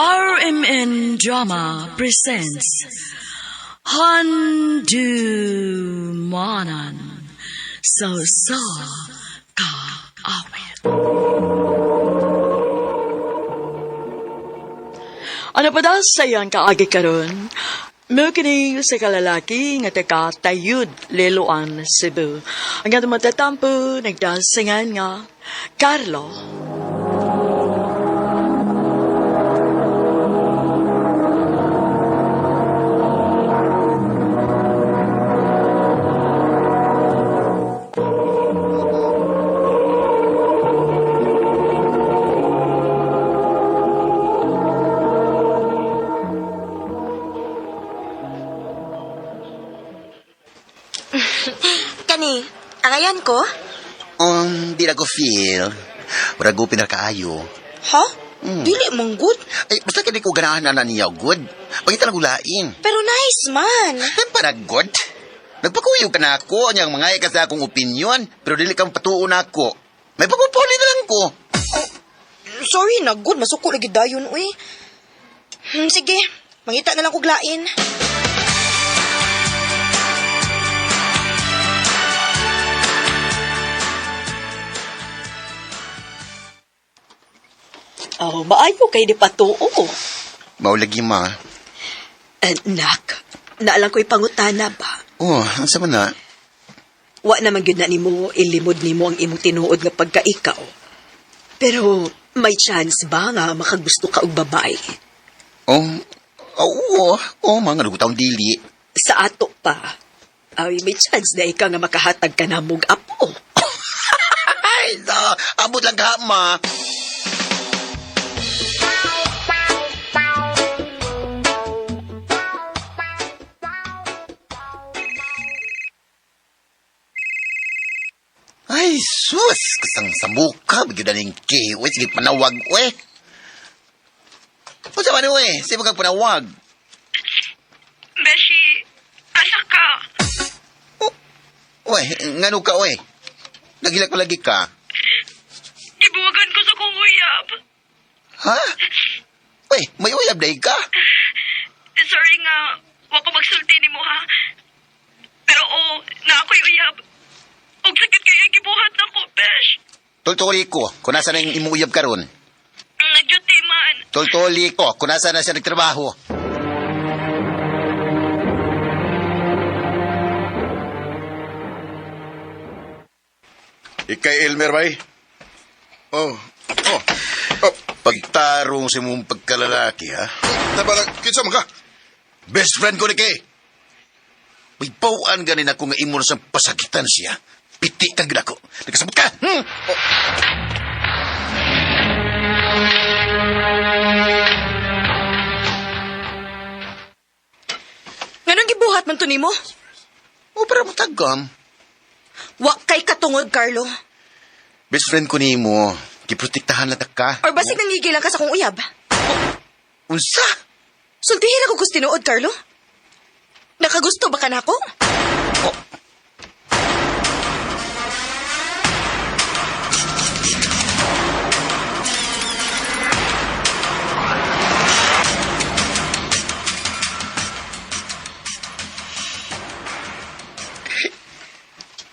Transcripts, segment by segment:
RMN Drama presents Handu Manan So Ka Awit. Ano pa daw sayang kaagi karon? Mukini sa kalalaki nga taga Tayud, Liloan, Cebu. Ang ato matatampo, nagdasingan nga, Carlo. Kani, angayan ko? Di na ko feel. Wala ko pinakaayo. Ha? Dili mong good? Ay, basta kini ko ganahan na niya good. Pagita na gulain. Pero nice man. Para good. Nagpakuyo ka na ako, niyang mga ka sa akong opinion, pero dili kang patuon ako. May pagpupuli na lang ko. Sorry na good, masuko lagi dayon, uy. Sige, mangita na lang kog lain. Oh, maayo kay di patuo. Maulagi ma. Anak, naalang ko'y pangutana ba? Ang sama na. Wa naman yun na nimo ilimod nimo ang imong tinuod nga pagkaikaw. Pero may chance ba nga makagusto ka og babae? Mga nagutaw dili. Sa ato pa, ay may chance na ikaw nga makahatag ka na mong apo. Ay, abot lang ka, ma. Ay, sus! Kasang sa muka, bigyan na ning kiwi. Sige, panawag, we. O sa mani, we? Sige, magkagpanawag. Beshi, asa ka? We, ngano ka, we? Nagilak palagi ka. Ibuwagan ko sa kong uyab. Ha? We, may uyab na ka? Sorry nga, wako magsulti ni mo ha. Pero na ako'y uyab. Og sakit kaya gibuhat na ko, Besh. Tultuli ko, kung nasa na yung imuyab ka ron. Nag-duty man. Tultuli ko, kung nasa na siya nagtrabaho. Ikay Elmer bay? Pagtarong sa mong pagkalalaki, ha? Nabalag, kinsa man ka? Best friend ko ni kay. May bawaan ganin ako nga imo na sa pasakitan siya. Piti kang ginako. Nagkasabot ka! Nganong gibuhat man to nimo? Para mo tagam. Wa kay katungod, Carlo. Best friend ko ni mo. Kiprotektahan na ka. Or basig nangigilan ka sa kong uyab? Unsa? Sultihin ako gusto tinuod, Carlo. Nakagusto ba ka na ako?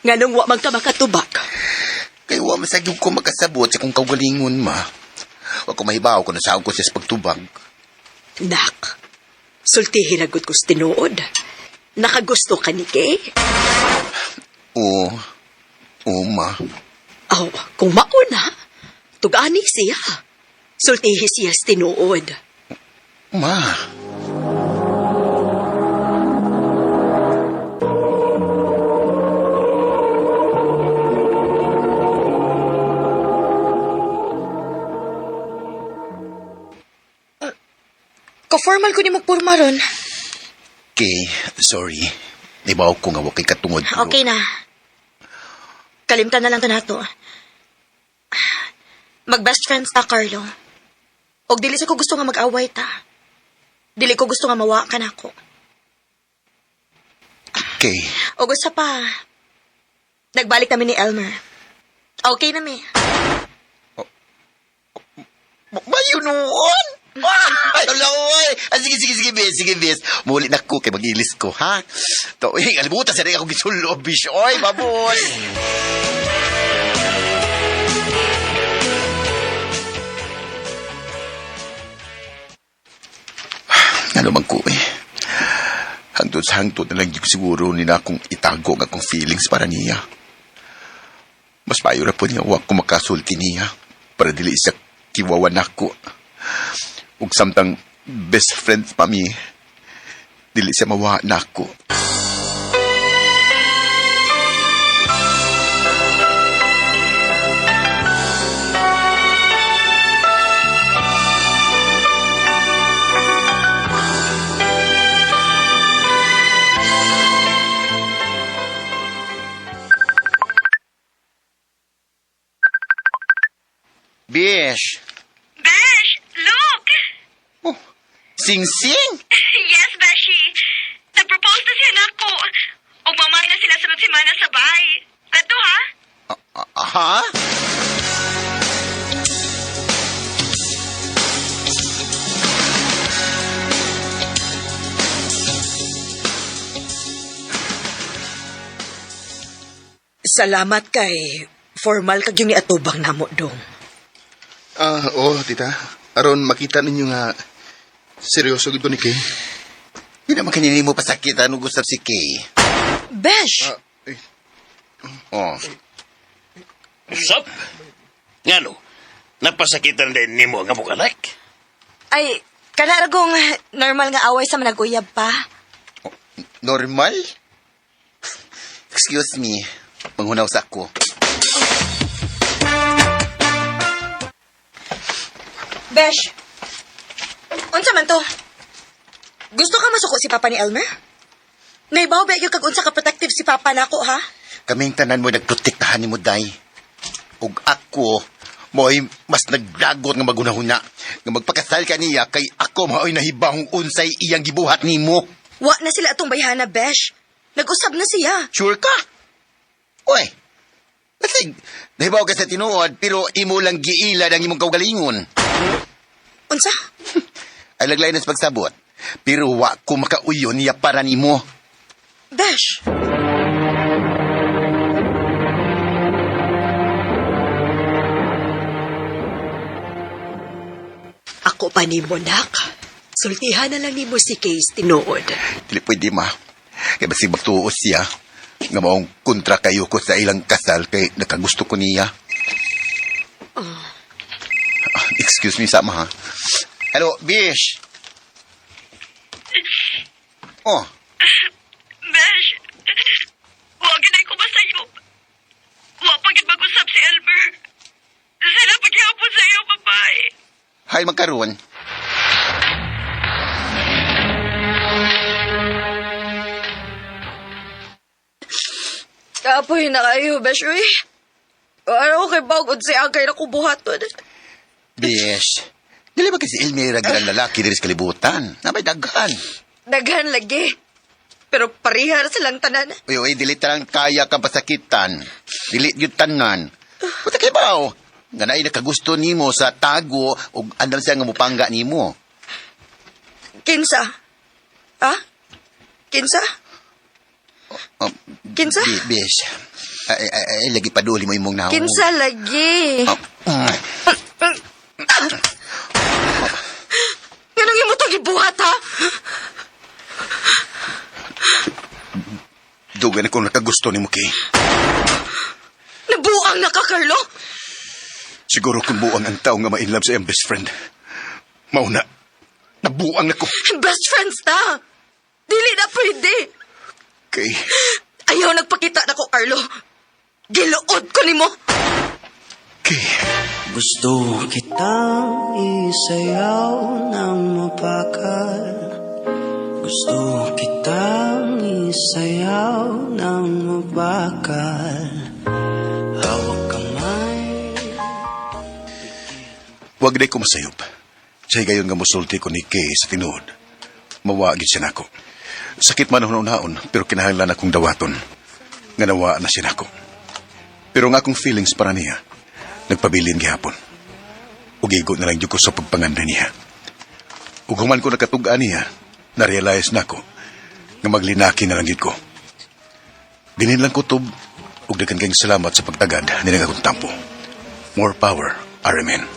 Nganong wa man ka makatubak? Kaya wa masagyo ko makasabot sa kong kaugalingon, ma. Wa ko mahibaw kung nasaon ko siya sa pagtubag. Nak, sultihin agad ko sa tinuod. Nakagusto ka ni Kay? Oo, ma. Kung mauna, tugani siya. Sultihin siya sa tinuod. Ma. Ka-formal ko ni magpurma ron. Kay, sorry. Naibaw ko nga wakay katungod. Okay na. Kalimtan na lang to nato. Mag-best friends ta, Carlo. Og dili sa ko gusto nga mag-away ta. Dili ko gusto nga mawa ka na ako. Okay. Og usa pa. Nagbalik kami ni Elmer. Okay na, mi. Mayo noon! Ay! Sige, bes. Muli na ko kay magilis ko, ha? To, kalimutan sa rin ako gisulo, bish. Oy, baboy! Ano man ko, hangtod sa hangtod na lang yung siguro ni na akong itago ang akong feelings para niya. Mas payo na po niya huwag ko makasulti niya para dili siya kiwawan ako. Ug samtang best friend pa mi, dili siya mawa na ako. Bish! Besh, look! Oh, sing-sing! Yes, Beshi. Nag-propose na siya nako. O mamay na sila sunod semana sa bahay. Kato, ha? Ha? Salamat kay formal kag yung niatubang namo dong. Tita. Aron makita ninyo nga seryoso gito ni Kay. Hindi naman kanini mo pasakit ano gusto si Kay. Besh! Oh. Sup? Nga no, napasakitan din ni mo nga bukanak. Ay, kanaragong normal nga away sa managuyab pa. Normal? Excuse me. Manghunaw sa ako. Besh! Unsa man to? Gusto ka masuko si Papa ni Elmer? Naibaw ba yung kag unsa ka protective si Papa nako, ha? Kaming tanan mo nagprotektahan ni mo, day. Ug ako, mo'y mas nagdagot nga magunahuna. Nga magpakasal ka niya, kay ako mao'y nahibahong unsay iyang gibuhat ni mo. Wa na sila atong bayhana, Besh. Nag-usab na siya. Sure ka? Uy, kasi nahibaw ka sa tinuod, pero imo lang giila ang imong kaugalingon. Unsa? Ay laglay na sa pagsabot. Pero wa ko makauyon niya para ni mo. Besh! Ako pa ni mo, nak. Sultihan na lang ni mo si Case tinuod. Dili pwede ma. Kaya basi magtuos siya. Nga maong kontra kayo ko sa ilang kasal kay nakagusto ko niya. Excuse me, sama ha. Hello, Bish. Oh, Besh, huwag ginay ko masayop. Huwag pagit mag-usap si Elmer. Sila paghihapon sa iyo, babae. hi magkaroon. Kapoy na kayo, Besh, uy. Ano kay bagod si Agay na kubuhaton? Bish. Dili ba kasi Elmira girang lalaki diri sa kalibutan? Nabay daghan. Daghan lagi. Pero parihar silang tanan. Uy, dili tarang kaya ka pasakitan. Dili yun tanan. Puta kay bao. Nga na nakagusto nimo sa tago o andam siya nga mupangga nimo. Kinsa? Ha? Kinsa? Kinsa? Bish. Ay, lagi paduli mo imong naong. Kinsa lagi? Ganang imo to gibuhat, ha? Dugan ako nakagusto nimo kay. Nabuang na ka, Carlo? Siguro kung buang ang tao nga ma-inlove sa iyang best friend. Mauna, nabuang ako. Best friends ta. Dili na pwede. Kay, Ayaw nagpakita na ko, Carlo. Giluod ko nimo. kay, Gusto kitang isayaw ng mapakal. Gusto kitang isayaw ng mapakal. Hawak kamay. wag day ko masayop. Siya gayon nga musulti ko ni Kay sa tinuod. Mawagid siya nako. Sakit man ang naon, pero kinahanglan akong dawaton. Nga nawa na siya nako. Pero nga akong feelings para niya, nagpabilin gihapon. Ugigo na lang yun ko sa pagpanganda niya. Ug human ko nakatugaan niya, na-realize na ko nga maglinaki na lang gid ko. Dinin lang kutob ug daghan kayong salamat sa pagtagad ni nga akong tampo. More power, RMN.